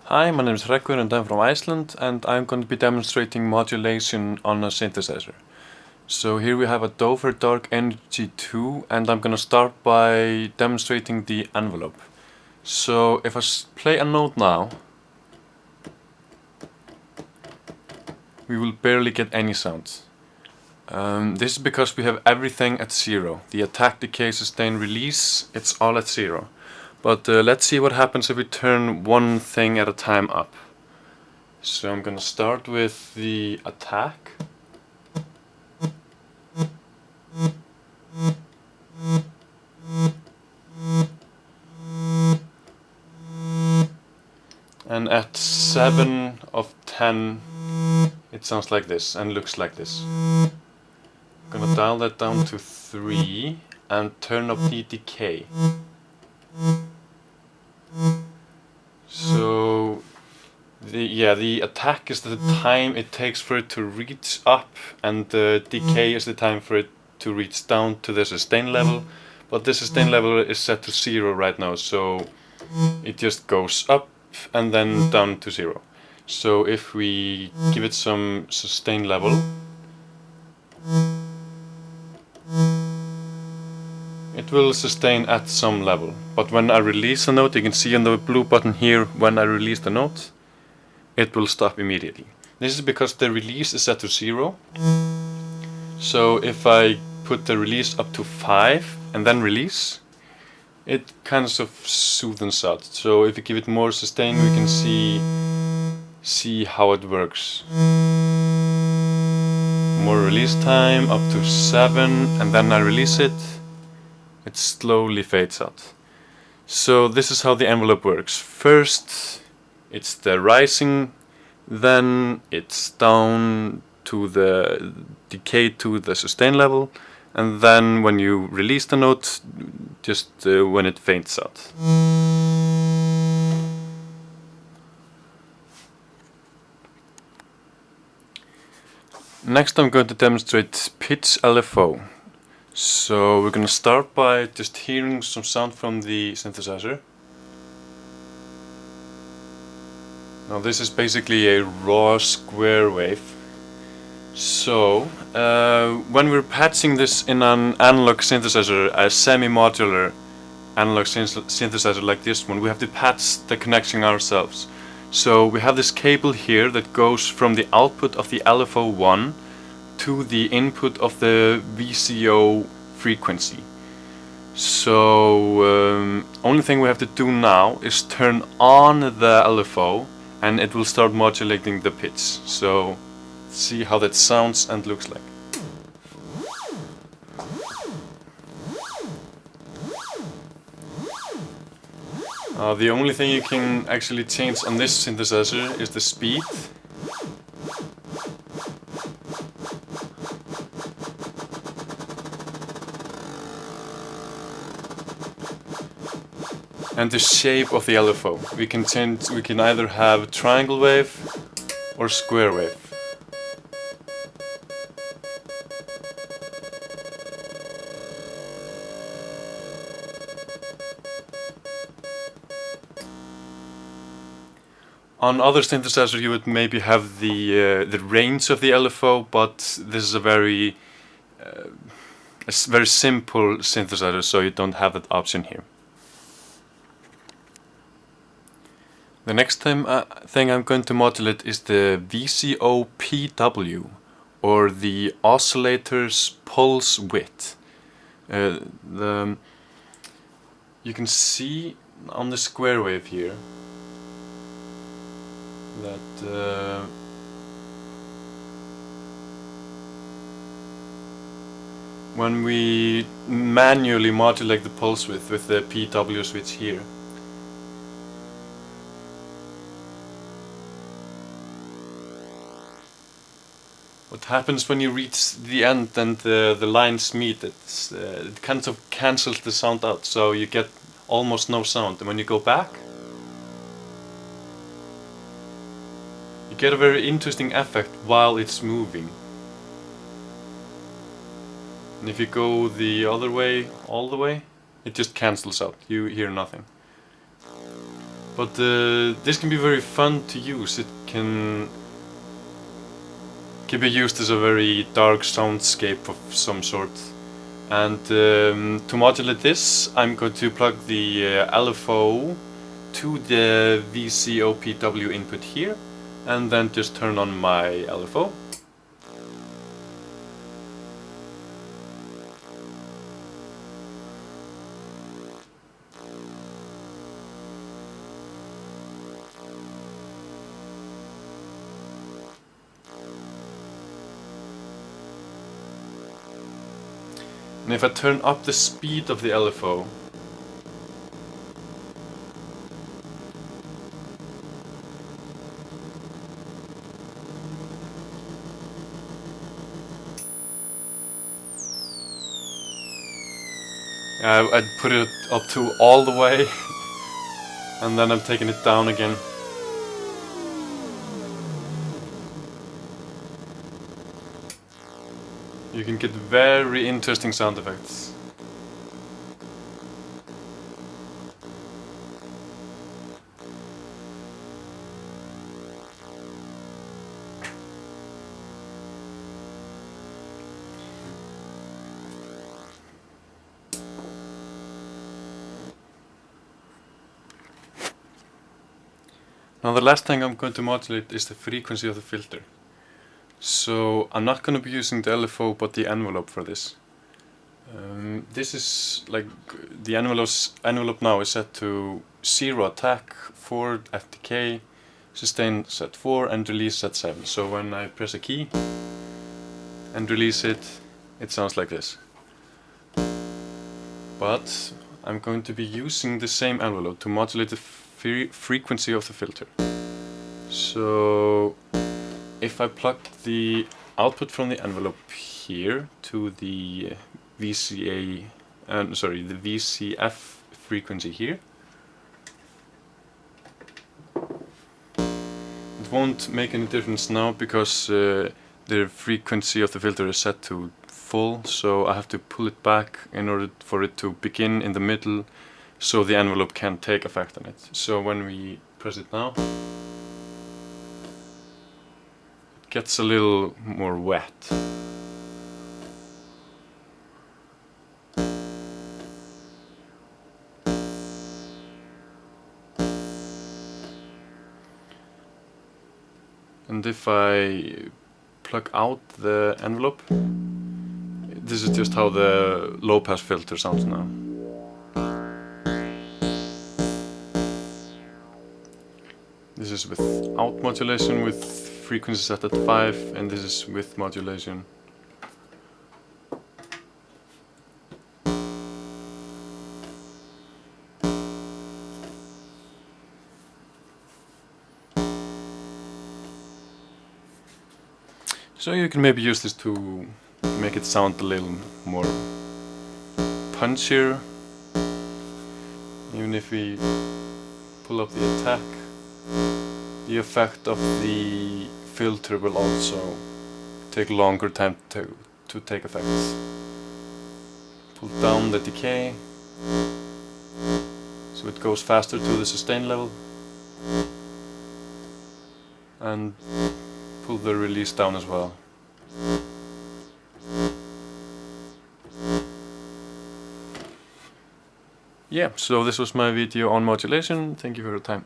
Hi, my name is Hreggviður and I'm from Iceland, and I'm going to be demonstrating modulation on a synthesizer. So here we have a Dover Dark Energy 2, and I'm going to start by demonstrating the envelope. So if I play a note now, we will barely get any sound. This is because we have everything at 0. The attack, decay, sustain, release, it's all at 0. But let's see what happens if we turn one thing at a time up. So I'm gonna start with the attack. And at 7 of 10 it sounds like this and looks like this. I'm gonna dial that down to 3 and turn up the decay. So the attack is the time it takes for it to reach up, and the decay is the time for it to reach down to the sustain level. But the sustain level is set to 0 right now, so it just goes up and then down to 0. So if we give it some sustain level, it will sustain at some level. But when I release a note, you can see on the blue button here, when I release the note, it will stop immediately. This is because the release is set to 0. So if I put the release up to 5 and then release, it kind of soothes out. So if you give it more sustain, we can see how it works. More release time, up to 7, and then I release it. It slowly fades out. So this is how the envelope works. First, it's the rising, then it's down to the decay to the sustain level, and then when you release the note, just when it fades out. Next I'm going to demonstrate pitch LFO. So we're going to start by just hearing some sound from the synthesizer. Now this is basically a raw square wave. So when we're patching this in an analog synthesizer, a semi-modular analog synthesizer like this one, we have to patch the connection ourselves. So we have this cable here that goes from the output of the LFO1 to the input of the VCO frequency. So only thing we have to do now is turn on the LFO and it will start modulating the pitch. So see how that sounds and looks like. The only thing you can actually change on this synthesizer is the speed. And the shape of the LFO. We can either have triangle wave or square wave. On other synthesizers you would maybe have the range of the LFO, but this is a very simple synthesizer, so you don't have that option here. The next thing I'm going to modulate is the VCO-PW, or the oscillator's pulse width. You can see on the square wave here that when we manually modulate the pulse width with the PW switch here, what happens when you reach the end and the lines meet, it kind of cancels the sound out, so you get almost no sound. And when you go back, you get a very interesting effect while it's moving. And if you go the other way, all the way, it just cancels out. You hear nothing. But this can be very fun to use. It can be used as a very dark soundscape of some sort. And to modulate this, I'm going to plug the LFO to the VCOPW input here, and then just turn on my LFO. And if I turn up the speed of the LFO, I'd put it up to all the way, and then I'm taking it down again. You can get very interesting sound effects. Now the last thing I'm going to modulate is the frequency of the filter. So I'm not going to be using the LFO but the envelope for this. This is like the envelope now is set to 0 attack, 4 FTK, sustain set 4 and release set 7. So when I press a key and release it, it sounds like this. But I'm going to be using the same envelope to modulate the frequency of the filter. So if I plug the output from the envelope here to the the VCF frequency here, it won't make any difference now because the frequency of the filter is set to full, so I have to pull it back in order for it to begin in the middle so the envelope can take effect on it. So when we press it now, it gets a little more wet. And if I plug out the envelope, this is just how the low pass filter sounds now. This is without modulation with frequency set at 5, and this is with modulation. So you can maybe use this to make it sound a little more punchier. Even if we pull up the attack, the effect of the filter will also take longer time to take effects. Pull down the decay, so it goes faster to the sustain level, and pull the release down as well. Yeah, so this was my video on modulation. Thank you for your time.